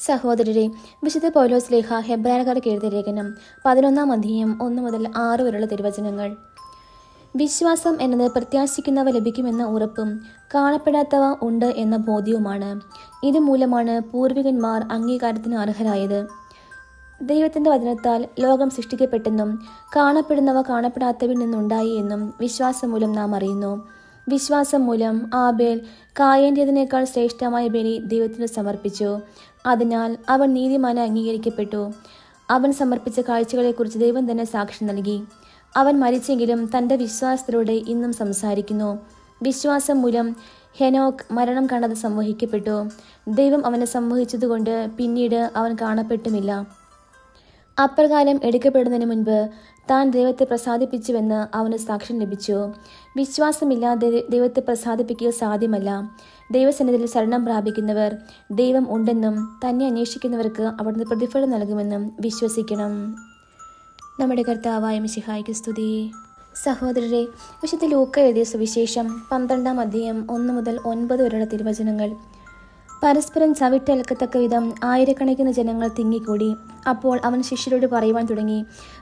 സഹോദരരെ, വിശുദ്ധ പൗലോസ് ശ്ലീഹ ഹെബ്രായർക്കാർക്ക് എഴുതിയ ലേഖനം 11-ാം അധ്യായം 1 മുതൽ 6 വരെയുള്ള തിരുവചനങ്ങൾ. വിശ്വാസം എന്നത് പ്രത്യാശിക്കുന്നവ ലഭിക്കുമെന്ന ഉറപ്പും കാണപ്പെടാത്തവ ഉണ്ട് എന്ന ബോധ്യവുമാണ്. ഇതുമൂലമാണ് പൂർവികന്മാർ അംഗീകാരത്തിന് അർഹരായത്. ദൈവത്തിന്റെ വചനത്താൽ ലോകം സൃഷ്ടിക്കപ്പെട്ടെന്നും കാണപ്പെടുന്നവ കാണപ്പെടാത്തവയിൽ നിന്നുണ്ടായി എന്നും വിശ്വാസം മൂലം നാം അറിയുന്നു. വിശ്വാസം മൂലം ആബേൽ കായേന്റേതിനേക്കാൾ ശ്രേഷ്ഠമായ ബലി ദൈവത്തിന് സമർപ്പിച്ചു. അതിനാൽ അവൻ നീതിമാനായി അംഗീകരിക്കപ്പെട്ടു. അവൻ സമർപ്പിച്ച കാഴ്ചകളെക്കുറിച്ച് ദൈവം തന്നെ സാക്ഷ്യം നൽകി. അവൻ മരിച്ചെങ്കിലും തൻ്റെ വിശ്വാസത്തിലൂടെ ഇന്നും സംസാരിക്കുന്നു. വിശ്വാസം മൂലം ഹെനോക്ക് മരണം കാണാതെ സംവഹിക്കപ്പെട്ടു. ദൈവം അവനെ സംവഹിച്ചതുകൊണ്ട് പിന്നീട് അവൻ കാണപ്പെട്ടുമില്ല. അപ്രകാരം എടുക്കപ്പെടുന്നതിന് മുൻപ് താൻ ദൈവത്തെ പ്രസാദിപ്പിച്ചുവെന്ന് അവന് സാക്ഷ്യം ലഭിച്ചു. വിശ്വാസമില്ലാതെ ദൈവത്തെ പ്രസാദിപ്പിക്കുക സാധ്യമല്ല. ദൈവസന്നിധിയിൽ ശരണം പ്രാപിക്കുന്നവർ ദൈവം ഉണ്ടെന്നും തന്നെ അന്വേഷിക്കുന്നവർക്ക് അവിടുന്ന് പ്രതിഫലം നൽകുമെന്നും വിശ്വസിക്കണം. നമ്മുടെ കർത്താവായ മിശിഹായ്ക്ക് സ്തുതി. സഹോദരരെ, വിശുദ്ധ ലൂക്ക എഴുതിയ സുവിശേഷം 12-ാം അധ്യായം 1 മുതൽ 9 വരെയുള്ള തിരുവചനങ്ങൾ. പരസ്പരം ചവിട്ടേൽക്കത്തക്ക വിധം ആയിരക്കണക്കിന് ജനങ്ങൾ തിങ്ങിക്കൂടി. അപ്പോൾ അവൻ ശിഷ്യരോട് പറയുവാൻ തുടങ്ങി,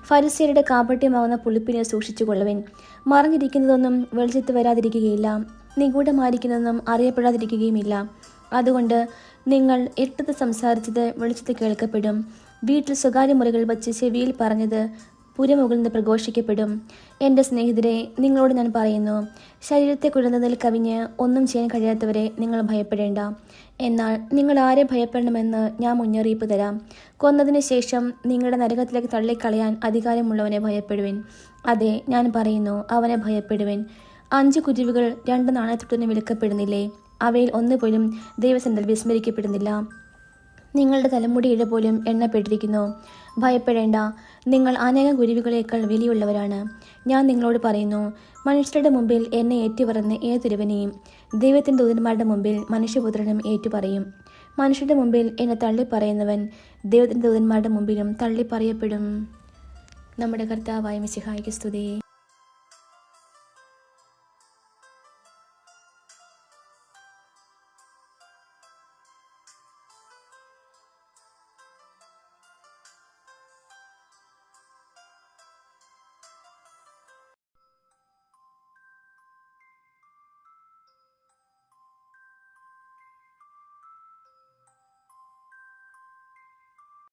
ഫരിസേയരുടെ കാപട്യമാവുന്ന പുളിപ്പിനെ സൂക്ഷിച്ചു കൊള്ളുവിൻ. മറഞ്ഞിരിക്കുന്നതൊന്നും വെളിച്ചത്ത് വരാതിരിക്കുകയില്ല, നിഗൂഢമായിരിക്കുന്നതൊന്നും അറിയപ്പെടാതിരിക്കുകയുമില്ല. അതുകൊണ്ട് നിങ്ങൾ ഇരുട്ടത്ത് സംസാരിച്ചത് വെളിച്ചത്ത് കേൾക്കപ്പെടും, വീട്ടിൽ സ്വകാര്യ മുറികൾ വച്ച് ചെവിയിൽ പറഞ്ഞത് പുരമുകളിൽ നിന്ന് പ്രഘോഷിക്കപ്പെടും. എൻ്റെ സ്നേഹിതരെ, നിങ്ങളോട് ഞാൻ പറയുന്നു, ശരീരത്തെ കുഴന്നതിൽ കവിഞ്ഞ് ഒന്നും ചെയ്യാൻ കഴിയാത്തവരെ നിങ്ങൾ ഭയപ്പെടേണ്ട. എന്നാൽ നിങ്ങൾ ആരെ ഭയപ്പെടണമെന്ന് ഞാൻ മുന്നറിയിപ്പ് തരാം. കൊന്നതിന് ശേഷം നിങ്ങളുടെ നരകത്തിലേക്ക് തള്ളിക്കളയാൻ അധികാരമുള്ളവനെ ഭയപ്പെടുവിൻ. അതെ, ഞാൻ പറയുന്നു, അവനെ ഭയപ്പെടുവിൻ. 5 കുരുവികൾ 2 നാണയത്തുട്ടിന് വിൽക്കപ്പെടുന്നില്ലേ? അവയിൽ ഒന്നുപോലും ദൈവസന്നിധിയിൽ വിസ്മരിക്കപ്പെടുന്നില്ല. നിങ്ങളുടെ തലമുടി ഇഴ പോലും എണ്ണപ്പെട്ടിരിക്കുന്നു. ഭയപ്പെടേണ്ട, നിങ്ങൾ അനേകം കുരുവികളേക്കാൾ വിലയുള്ളവരാണ്. ഞാൻ നിങ്ങളോട് പറയുന്നു, മനുഷ്യരുടെ മുമ്പിൽ എന്നെ ഏറ്റുപറഞ്ഞ് ഏതൊരുവനെയും ദൈവത്തിൻ്റെ ദൂതന്മാരുടെ മുമ്പിൽ മനുഷ്യപുത്രനും ഏറ്റുപറയും. മനുഷ്യരുടെ മുമ്പിൽ എന്നെ തള്ളിപ്പറയുന്നവൻ ദൈവത്തിൻ്റെ ദൂതന്മാരുടെ മുമ്പിലും തള്ളിപ്പറയപ്പെടും. നമ്മുടെ കർത്താവായ മിശിഹായ്ക്ക് സ്തുതി.